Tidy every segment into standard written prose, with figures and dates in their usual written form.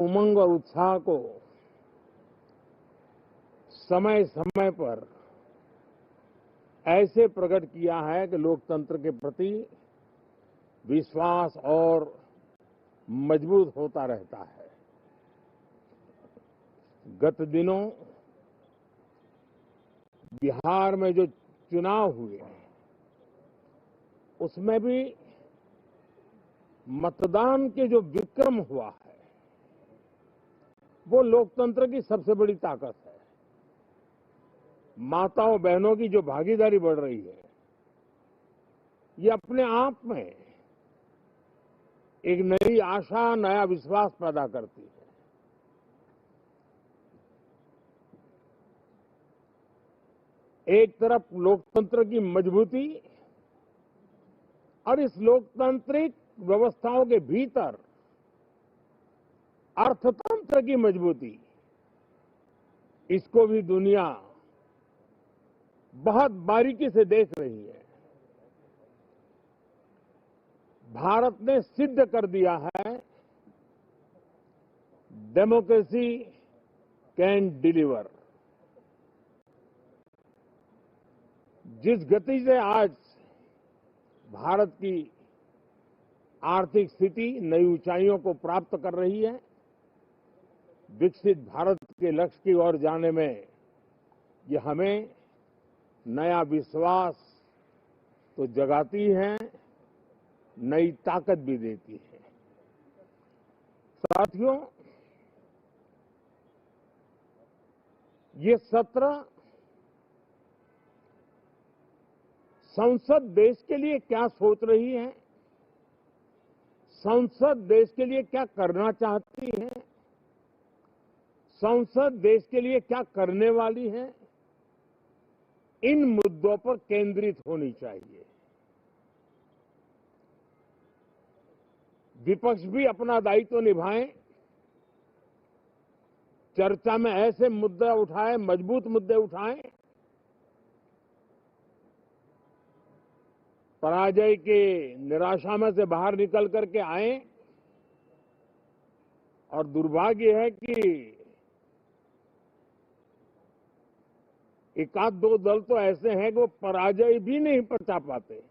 उमंग और उत्साह को समय समय पर ऐसे प्रकट किया है कि लोकतंत्र के प्रति विश्वास और मजबूत होता रहता है। गत दिनों बिहार में जो चुनाव हुए उसमें भी मतदान के जो विक्रम हुआ है वो लोकतंत्र की सबसे बड़ी ताकत है। माताओं बहनों की जो भागीदारी बढ़ रही है ये अपने आप में एक नई आशा, नया विश्वास पैदा करती है। एक तरफ लोकतंत्र की मजबूती और इस लोकतांत्रिक व्यवस्थाओं के भीतर अर्थतंत्र की मजबूती, इसको भी दुनिया बहुत बारीकी से देख रही है। भारत ने सिद्ध कर दिया है डेमोक्रेसी कैन डिलीवर। जिस गति से आज भारत की आर्थिक स्थिति नई ऊंचाइयों को प्राप्त कर रही है, विकसित भारत के लक्ष्य की ओर जाने में ये हमें नया विश्वास तो जगाती है, नई ताकत भी देती है। साथियों, ये सत्र संसद देश के लिए क्या सोच रही है, संसद देश के लिए क्या करना चाहती है, संसद देश के लिए क्या करने वाली है, इन मुद्दों पर केंद्रित होनी चाहिए। विपक्ष भी अपना दायित्व निभाएं, चर्चा में ऐसे मुद्दे उठाएं, मजबूत मुद्दे उठाएं, पराजय के निराशा में से बाहर निकल करके आए। और दुर्भाग्य है कि एक आध दो दल तो ऐसे हैं कि वो पराजय भी नहीं पचा पाते।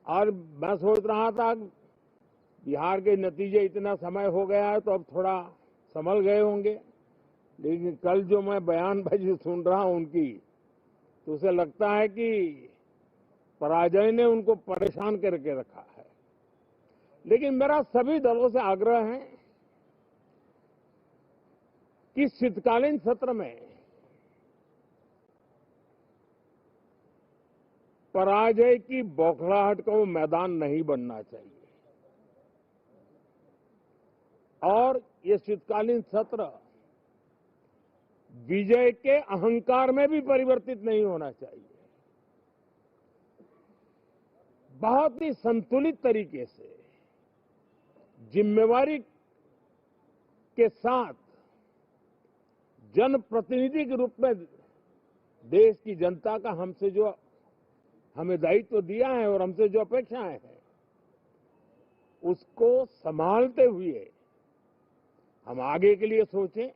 और मैं सोच रहा था बिहार के नतीजे इतना समय हो गया है तो अब थोड़ा संभल गए होंगे, लेकिन कल जो मैं बयानबाजी सुन रहा हूं उनकी, तो उसे लगता है कि पराजय ने उनको परेशान करके रखा है। लेकिन मेरा सभी दलों से आग्रह है कि शीतकालीन सत्र में पराजय की बौखलाहट का वो मैदान नहीं बनना चाहिए और ये शीतकालीन सत्र विजय के अहंकार में भी परिवर्तित नहीं होना चाहिए। बहुत ही संतुलित तरीके से जिम्मेवारी के साथ जनप्रतिनिधि के रूप में देश की जनता का हमसे जो हमें दायित्व दिया है और हमसे जो अपेक्षाएं हैं उसको संभालते हुए हम आगे के लिए सोचें,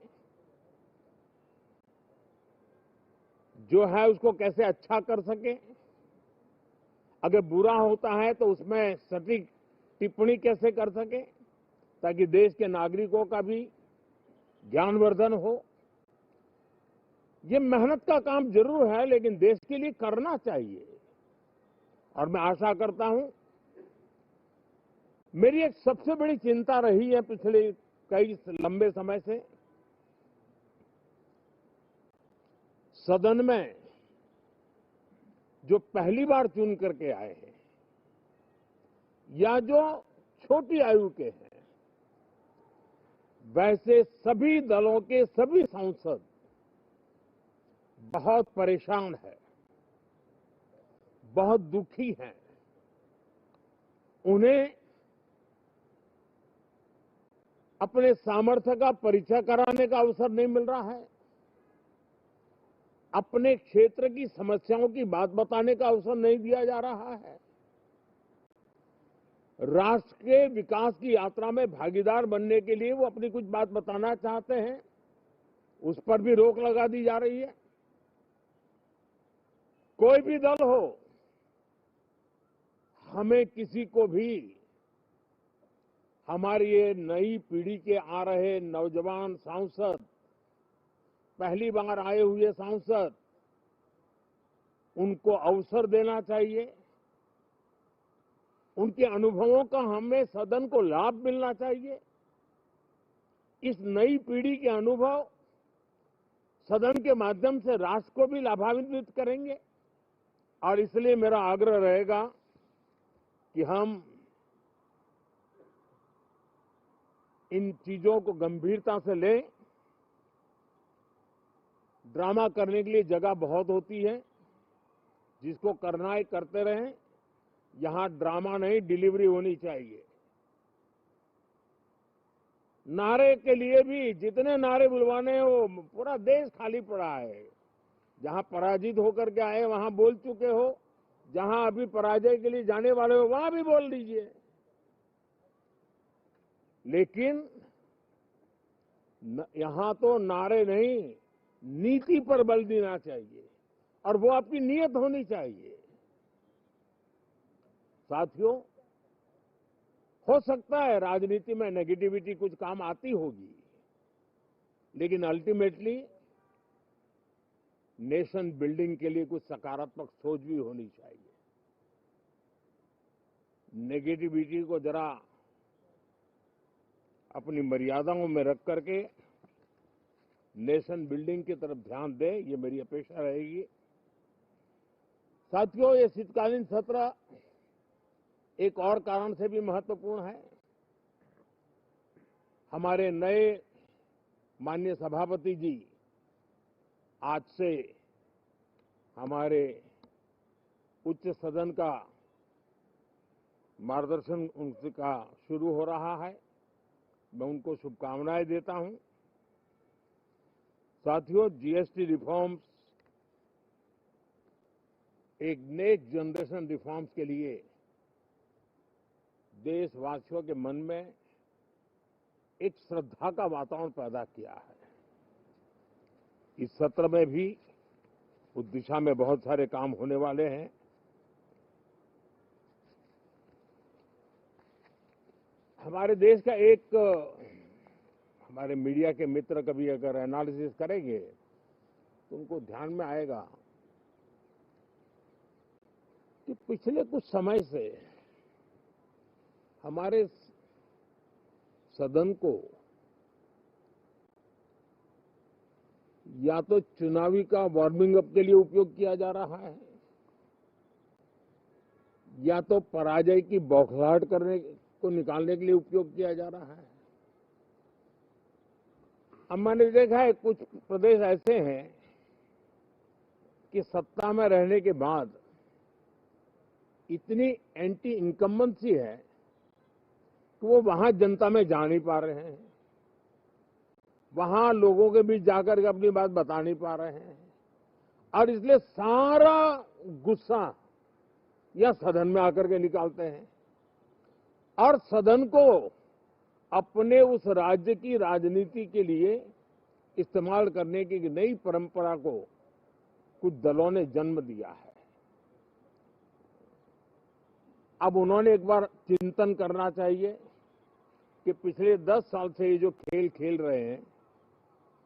जो है उसको कैसे अच्छा कर सके। अगर बुरा होता है तो उसमें सटीक टिप्पणी कैसे कर सके ताकि देश के नागरिकों का भी ज्ञानवर्धन हो। ये मेहनत का काम जरूर है लेकिन देश के लिए करना चाहिए। और मैं आशा करता हूं, मेरी एक सबसे बड़ी चिंता रही है पिछले कई लंबे समय से, सदन में जो पहली बार चुन करके आए हैं या जो छोटी आयु के हैं, वैसे सभी दलों के सभी सांसद बहुत परेशान हैं, बहुत दुखी हैं। उन्हें अपने सामर्थ्य का परिचय कराने का अवसर नहीं मिल रहा है, अपने क्षेत्र की समस्याओं की बात बताने का अवसर नहीं दिया जा रहा है। राष्ट्र के विकास की यात्रा में भागीदार बनने के लिए वो अपनी कुछ बात बताना चाहते हैं, उस पर भी रोक लगा दी जा रही है। कोई भी दल हो, हमें किसी को भी हमारी ये नई पीढ़ी के आ रहे नौजवान सांसद, पहली बार आए हुए सांसद, उनको अवसर देना चाहिए। उनके अनुभवों का हमें सदन को लाभ मिलना चाहिए। इस नई पीढ़ी के अनुभव सदन के माध्यम से राष्ट्र को भी लाभान्वित करेंगे और इसलिए मेरा आग्रह रहेगा कि हम इन चीजों को गंभीरता से लें। ड्रामा करने के लिए जगह बहुत होती है, जिसको करना है करते रहें। यहां ड्रामा नहीं, डिलीवरी होनी चाहिए। नारे के लिए भी जितने नारे बुलवाने हैं, वो पूरा देश खाली पड़ा है। जहां पराजित होकर के आए वहां बोल चुके हो, जहां अभी पराजय के लिए जाने वाले हो वहां भी बोल दीजिए। लेकिन यहां तो नारे नहीं, नीति पर बल देना चाहिए और वो आपकी नीयत होनी चाहिए। साथियों, हो सकता है राजनीति में नेगेटिविटी कुछ काम आती होगी, लेकिन अल्टीमेटली नेशन बिल्डिंग के लिए कुछ सकारात्मक सोच भी होनी चाहिए। नेगेटिविटी को जरा अपनी मर्यादाओं में रख करके नेशन बिल्डिंग की तरफ ध्यान दें, ये मेरी अपेक्षा रहेगी। साथियों, ये शीतकालीन सत्र एक और कारण से भी महत्वपूर्ण है। हमारे नए माननीय सभापति जी आज से हमारे उच्च सदन का मार्गदर्शन उनका शुरू हो रहा है। मैं उनको शुभकामनाएं देता हूं। साथियों, जीएसटी रिफॉर्म्स एक नेक्स्ट जनरेशन रिफॉर्म्स के लिए देशवासियों के मन में एक श्रद्धा का वातावरण पैदा किया है। इस सत्र में भी उस दिशा में बहुत सारे काम होने वाले हैं। हमारे देश का एक हमारे मीडिया के मित्र कभी अगर एनालिसिस करेंगे तो उनको ध्यान में आएगा कि पिछले कुछ समय से हमारे सदन को या तो चुनावी का वार्मिंग अप के लिए उपयोग किया जा रहा है, या तो पराजय की बौखलाहट करने को निकालने के लिए उपयोग किया जा रहा है। अब मैंने देखा है कुछ प्रदेश ऐसे हैं कि सत्ता में रहने के बाद इतनी एंटी इनकम्बेंसी है कि वो वहां जनता में जा नहीं पा रहे हैं, वहां लोगों के बीच जाकर के अपनी बात बता नहीं पा रहे हैं और इसलिए सारा गुस्सा या सदन में आकर के निकालते हैं और सदन को अपने उस राज्य की राजनीति के लिए इस्तेमाल करने की नई परंपरा को कुछ दलों ने जन्म दिया है। अब उन्होंने एक बार चिंतन करना चाहिए कि पिछले 10 साल से ये जो खेल खेल रहे हैं,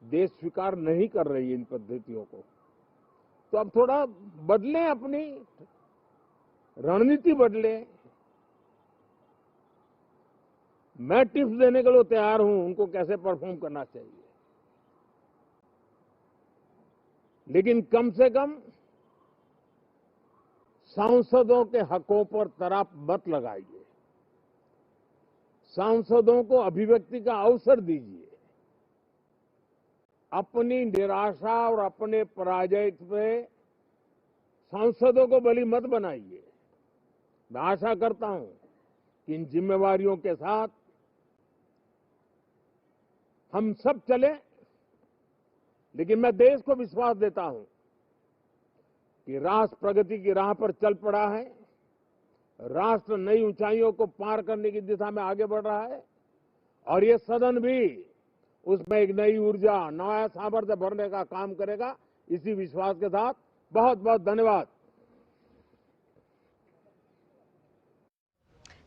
देश स्वीकार नहीं कर रही है इन पद्धतियों को, तो अब थोड़ा बदलें, अपनी रणनीति बदलें। मैं टिप्स देने के लिए तैयार हूं उनको कैसे परफॉर्म करना चाहिए, लेकिन कम से कम सांसदों के हकों पर तराप मत लगाइए। सांसदों को अभिव्यक्ति का अवसर दीजिए। अपनी निराशा और अपने पराजय पे सांसदों को बलि मत बनाइए। मैं आशा करता हूं कि इन जिम्मेवारियों के साथ हम सब चलें, लेकिन मैं देश को विश्वास देता हूं कि राष्ट्र प्रगति की राह पर चल पड़ा है। राष्ट्र नई ऊंचाइयों को पार करने की दिशा में आगे बढ़ रहा है और ये सदन भी उसमें एक नई ऊर्जा, नया सामर्थ्य भरने का काम करेगा। इसी विश्वास के साथ बहुत बहुत धन्यवाद।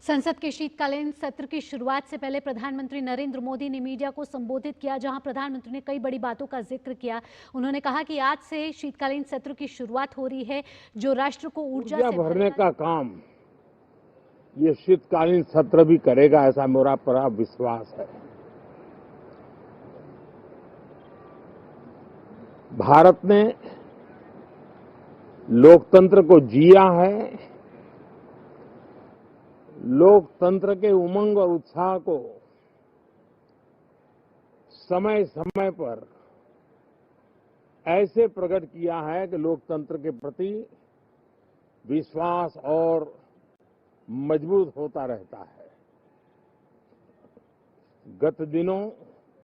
संसद के शीतकालीन सत्र की शुरुआत से पहले प्रधानमंत्री नरेंद्र मोदी ने मीडिया को संबोधित किया, जहां प्रधानमंत्री ने कई बड़ी बातों का जिक्र किया। उन्होंने कहा कि आज से शीतकालीन सत्र की शुरुआत हो रही है, जो राष्ट्र को ऊर्जा से भरने का काम ये शीतकालीन सत्र भी करेगा, ऐसा मेरा पूरा विश्वास है। भारत ने लोकतंत्र को जिया है, लोकतंत्र के उमंग और उत्साह को समय समय पर ऐसे प्रकट किया है कि लोकतंत्र के प्रति विश्वास और मजबूत होता रहता है। गत दिनों